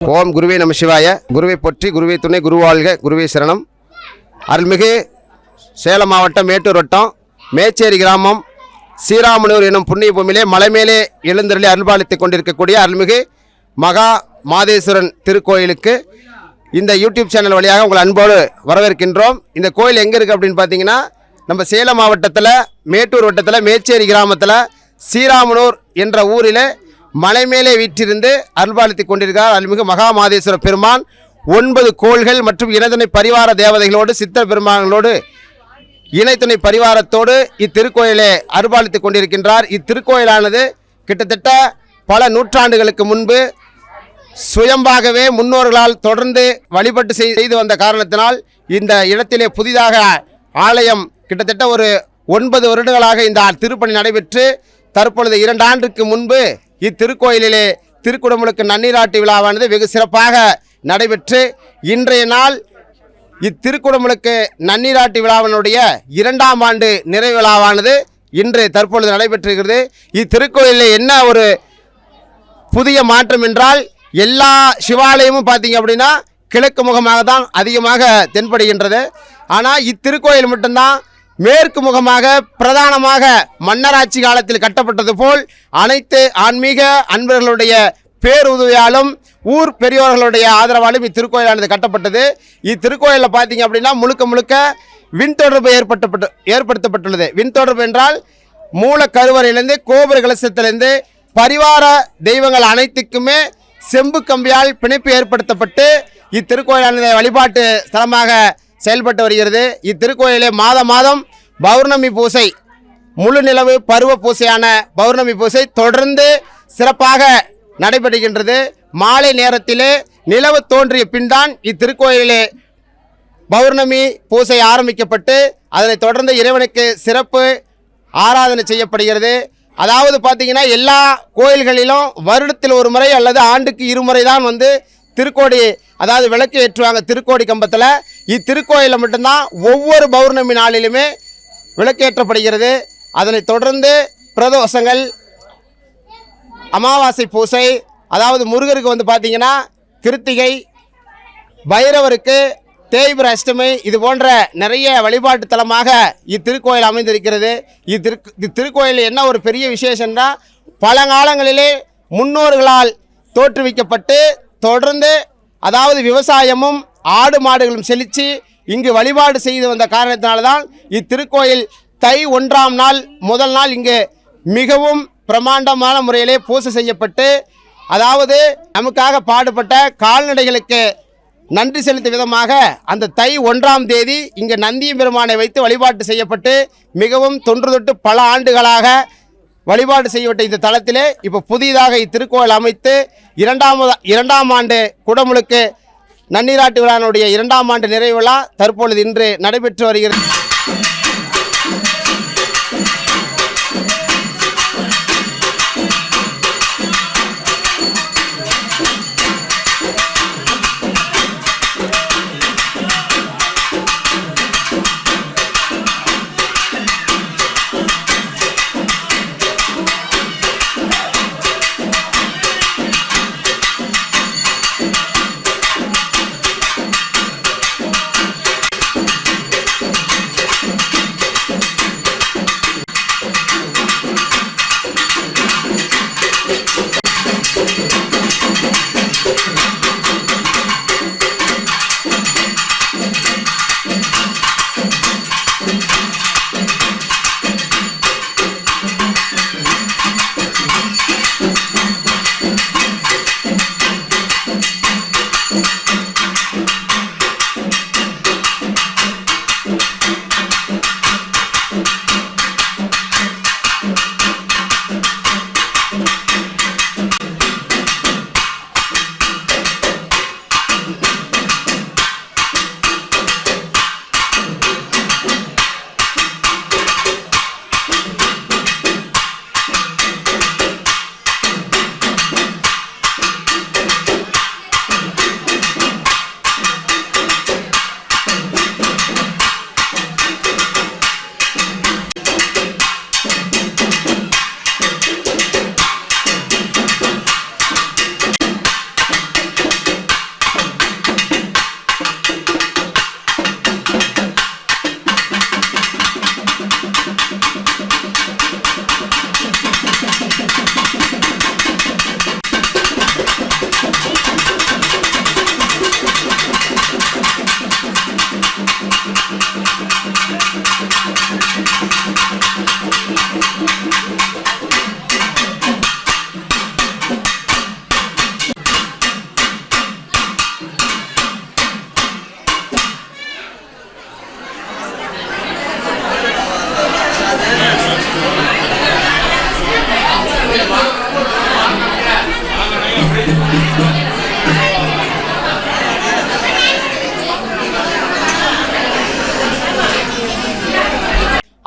ஓம் குருவே நம சிவாய. குருவை போற்றி, குருவை துணை, குருவாழ்க, குருவே சரணம். அருள்மிகு சேலம் மாவட்டம் மேட்டூர் வட்டம் மேச்சேரி கிராமம் ஸ்ரீராமனூர் எனும் புண்ணிய பூமியிலே மலைமேலே எழுந்தருளி அருள்பாலித்துக் கொண்டிருக்கக்கூடிய அருள்மிகு மகா மாதேஸ்வரன் திருக்கோயிலுக்கு இந்த யூடியூப் சேனல் வழியாக உங்களை அன்போடு வரவேற்கின்றோம். இந்த கோயில் எங்கே இருக்குது அப்படின்னு பார்த்தீங்கன்னா, நம்ம சேலம் மாவட்டத்தில் மேட்டூர் வட்டத்தில் மேச்சேரி கிராமத்தில் ஸ்ரீராமனூர் என்ற ஊரில் மலை மேலே வீற்றிருந்து அருள்பாலித்துக் கொண்டிருக்கிறார் அருள்மிகு மகா மாதேஸ்வர பெருமான். 9 கோள்கள் மற்றும் இணைத்துணை பரிவார தேவதைகளோடு சித்தர் பெருமான்களோடு இணைத்துணை பரிவாரத்தோடு இத்திருக்கோயிலே அருள்பாலித்துக் கொண்டிருக்கின்றார். இத்திருக்கோயிலானது கிட்டத்தட்ட பல நூற்றாண்டுகளுக்கு முன்பு சுயம்பாகவே முன்னோர்களால் தொடர்ந்து வழிபட்டு செய்து வந்த காரணத்தினால் இந்த இடத்திலே புதிதாக ஆலயம் கிட்டத்தட்ட ஒரு 9 வருடங்களாக இந்த திருப்பணி நடைபெற்று தற்பொழுது 2 ஆண்டுக்கு முன்பு இத்திருக்கோயிலிலே திருக்குடமுழுக்கு நன்னீராட்டு விழாவானது வெகு சிறப்பாக நடைபெற்று இன்றைய நாள் இத்திருக்குடமுழுக்கு நன்னீராட்டு விழாவினுடைய 2ஆம் ஆண்டு நிறைவு விழாவானது இன்று தற்பொழுது நடைபெற்றிருக்கிறது. இத்திருக்கோயிலில் என்ன ஒரு புதிய மாற்றம் என்றால், எல்லா சிவாலயமும் பார்த்தீங்க அப்படின்னா கிழக்கு முகமாக தான் அதிகமாக தென்படுகின்றது. ஆனால் இத்திருக்கோயில் மட்டும்தான் மேற்கு முகமாக பிரதானமாக மன்னராட்சி காலத்தில் கட்டப்பட்டது போல் அனைத்து ஆன்மீக அன்பர்களுடைய பேருதவியாலும் ஊர் பெரியோர்களுடைய ஆதரவாலும் இத்திருக்கோயிலானது கட்டப்பட்டது. இத்திருக்கோயிலில் பார்த்தீங்க அப்படின்னா முழுக்க விண் தொடர்பு ஏற்படுத்தப்பட்டுள்ளது. விண் தொடர்பு என்றால் மூல கருவறையிலிருந்து கோபுர கலசத்திலிருந்து பரிவார தெய்வங்கள் அனைத்துக்குமே செம்பு கம்பியால் பிணைப்பு ஏற்படுத்தப்பட்டு இத்திருக்கோயிலானது வழிபாட்டு ஸ்தலமாக செயல்பட்டு வருகிறது. இத்திருக்கோயிலே மாதம் பௌர்ணமி பூசை, முழு நிலவு பருவ பூசையான பௌர்ணமி பூசை தொடர்ந்து சிறப்பாக நடைபெறுகின்றது. மாலை நேரத்திலே நிலவு தோன்றிய பின்தான் இத்திருக்கோயிலே பௌர்ணமி பூசை ஆரம்பிக்கப்பட்டு அதனைத் தொடர்ந்து இறைவனுக்கு சிறப்பு ஆராதனை செய்யப்படுகிறது. அதாவது பார்த்தீங்கன்னா எல்லா கோயில்களிலும் வருடத்தில் ஒரு முறை அல்லது ஆண்டுக்கு 2 முறை தான் திருக்கோடி, அதாவது விளக்கு ஏற்றுவாங்க திருக்கோடி கம்பத்தில். இத்திருக்கோயிலில் மட்டும்தான் ஒவ்வொரு பௌர்ணமி நாளிலுமே விளக்கேற்றப்படுகிறது. அதனைத் தொடர்ந்து பிரதோஷங்கள், அமாவாசை பூசை, அதாவது முருகருக்கு பார்த்தீங்கன்னா கிருத்திகை, பைரவருக்கு தேய்பிர அஷ்டமி, இது போன்ற நிறைய வழிபாட்டு தலமாக இத்திருக்கோயில் அமைந்திருக்கிறது. இத்திருக்கோயில் என்ன ஒரு பெரிய விசேஷம்னா, பழங்காலங்களிலே முன்னோர்களால் தோற்றுவிக்கப்பட்டு தொடர்ந்து அதாவது விவசாயமும் ஆடு மாடுகளும் செழித்து இங்கு வழிபாடு செய்து வந்த காரணத்தினால்தான் இத்திருக்கோயில் தை 1ஆம் நாள் முதல் நாள் இங்கு மிகவும் பிரமாண்டமான முறையிலே பூசை செய்யப்பட்டு, அதாவது நமக்காக பாடுபட்ட கால்நடைகளுக்கு நன்றி செலுத்தும் விதமாக அந்த தை 1ஆம் தேதி இங்கு நந்தியம் பெருமானை வைத்து வழிபாட்டு செய்யப்பட்டு மிகவும் தொன்று தொட்டு பல ஆண்டுகளாக வழிபாடு செய்யப்பட்ட இந்த தலத்திலே இப்போ புதிதாக இத்திருக்கோயில் அமைத்து 2ஆம் ஆண்டு குடமுழுக்கு நன்னீராட்டு விழாவினுடைய 2ஆம் ஆண்டு நிறைவு விழா தற்பொழுது இன்று நடைபெற்று வருகிறது.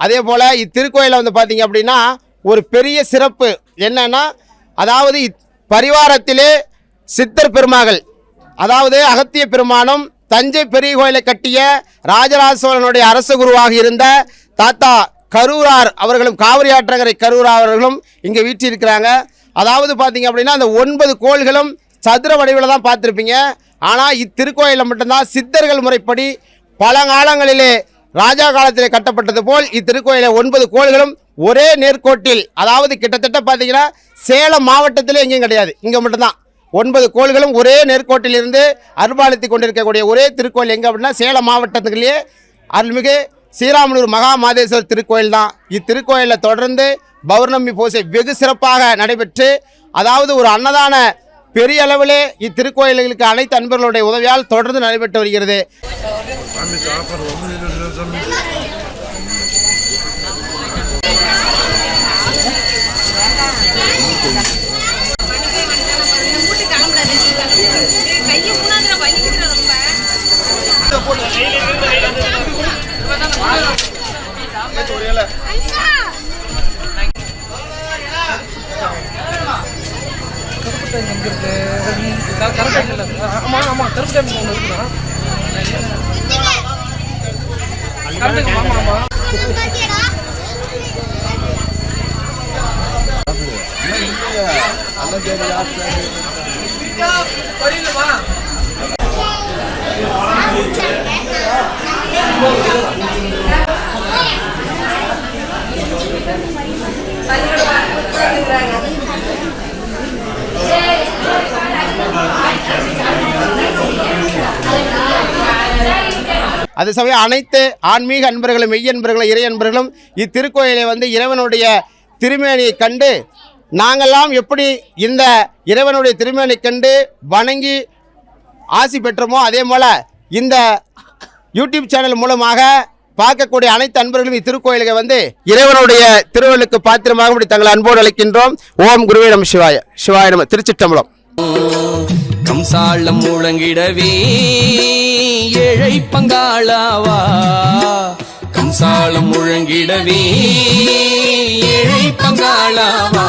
அதே போல் இத்திருக்கோயிலில் வந்து பார்த்தீங்க அப்படின்னா ஒரு பெரிய சிறப்பு என்னன்னா, அதாவது பரிவாரத்திலே சித்தர் பெருமகள், அதாவது அகத்திய பெருமானும் தஞ்சை பெரிய கோயிலை கட்டிய ராஜராஜ சோழனுடைய அரச குருவாக இருந்த தாத்தா கரூரார் அவர்களும், காவிரி ஆற்றங்கரை கரூரார் அவர்களும் இங்கே வீற்றிருக்கிறாங்க. அதாவது பார்த்தீங்க அப்படின்னா அந்த 9 கோள்களும் சதுர வடிவில் தான் பார்த்துருப்பீங்க. ஆனால் இத்திருக்கோயிலில் மட்டும்தான் சித்தர்கள் முறைப்படி பழங்காலங்களிலே ராஜா காலத்திலே கட்டப்பட்டது போல் இத்திருக்கோயிலில் 9 கோள்களும் ஒரே நேர்கோட்டில், அதாவது கிட்டத்தட்ட பார்த்தீங்கன்னா சேலம் மாவட்டத்திலே எங்கேயும் கிடையாது, இங்கே மட்டும்தான் 9 கோள்களும் ஒரே நேர்கோட்டில் இருந்து அருள்பாலித்து கொண்டிருக்கக்கூடிய ஒரே திருக்கோயில் எங்கே அப்படின்னா சேலம் மாவட்டத்துக்குள்ளேயே அருள்மிகு ஸ்ரீராமனூர் மகா மாதேஸ்வரர் திருக்கோயில் தான். இத்திருக்கோயிலில் தொடர்ந்து பௌர்ணமி பூஜை வெகு சிறப்பாக நடைபெற்று, அதாவது ஒரு அன்னதான பெரிய அளவிலே இத்திருக்கோயில்களுக்கு அனைத்து அன்பர்களுடைய உதவியால் தொடர்ந்து நடைபெற்று வருகிறது. அது சமயம் அனைத்து ஆன்மீக அன்பர்களும், மெய்யன்பர்களும், இறை அன்பர்களும் இத்திருக்கோயிலை வந்து இறைவனுடைய திருமேனியை கண்டு, நாங்கள்லாம் எப்படி இந்த இறைவனுடைய திருமேனியை கண்டு வணங்கி ஆசி பெற்றோமோ அதே போல் இந்த யூடியூப் சேனல் மூலமாக பார்க்கக்கூடிய அனைத்து அன்பர்களும் இத்திருக்கோயிலுக்கு வந்து இறைவனுடைய திருவள்ளுக்கு பாத்திரமாக இப்படி தங்களை அன்போடு அழைக்கின்றோம். ஓம் குருவே நம சிவாய. சிவாய நம. திருச்சிற்றம்பலம். கம்சாளம் முழங்கிடவே ஏழை பங்காளாவா, கம்சாளம் முழங்கிடவே ஏழை பங்காளாவா,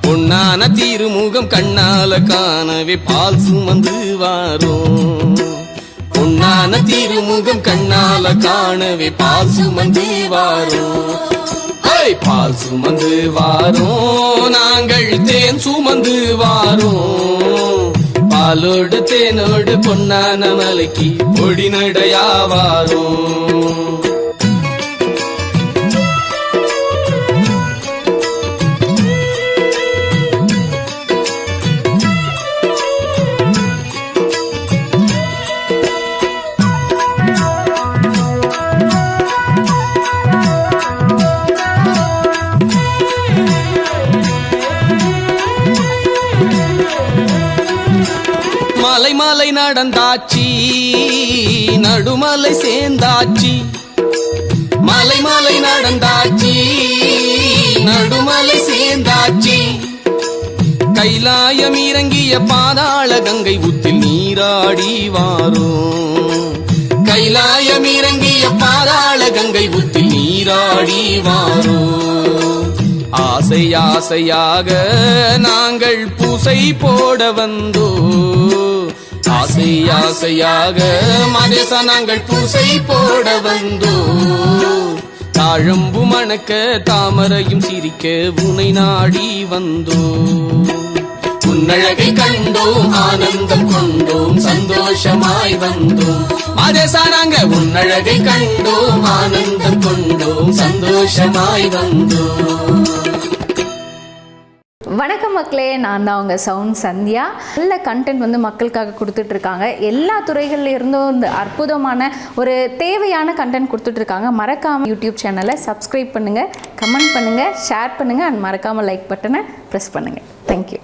பொன்னான திருமுகம் கண்ணால காணவே பால் சுமந்து வாரோம், பொன்னான திருமுகம் கண்ணால காணவே பால் சுமந்து வாரோம், பால் சுமந்து வாரோம், நாங்கள் தேன் சுமந்து வாரோம், பாலோடு தேனோடு பொன்னான மலைக்கு பொடி நடையா வாரோம். மலை மலை நடந்தாச்சி, நடுமலை சேர்ந்தாச்சி, மலை மலை நடந்தாச்சி, நடுமலை சேர்ந்தாச்சி, கைலாயம் இறங்கிய பாதாள கங்கை ஊத்தில் நீராடி வாரோம், கைலாயம் இறங்கிய பாதாள கங்கை ஊத்தில் நீராடி வாரோம், ஆசை ஆசையாக நாங்கள் பூசை போட வந்தோ, ஆசை ஆசையாக மதேசா நாங்கள் பூசை போட வந்தோ, தாழம்பு மணக்க தாமரையும் சிரிக்க உனை நாடி வந்தோ, உன்னழகை கண்டோம் ஆனந்தம் கொண்டோம் சந்தோஷமாய் வந்தோம், மதேசா நாங்க உன்னழகை கண்டோம் ஆனந்தம் கொண்டோம் சந்தோஷமாய் வந்தோம். வணக்கம் மக்களே, நான் தான் உங்கள் சவுண்ட் சந்தியா. நல்ல கண்டென்ட் வந்து மக்களுக்காக கொடுத்துட்ருக்காங்க. எல்லா துறைகளில் இருந்தும் இந்த அற்புதமான ஒரு தேவையான கண்டென்ட் கொடுத்துட்ருக்காங்க. மறக்காமல் யூடியூப் சேனலை சப்ஸ்கிரைப் பண்ணுங்கள், கமெண்ட் பண்ணுங்கள், ஷேர் பண்ணுங்கள் அண்ட் மறக்காமல் லைக் பட்டனை ப்ரெஸ் பண்ணுங்கள். தேங்க்யூ.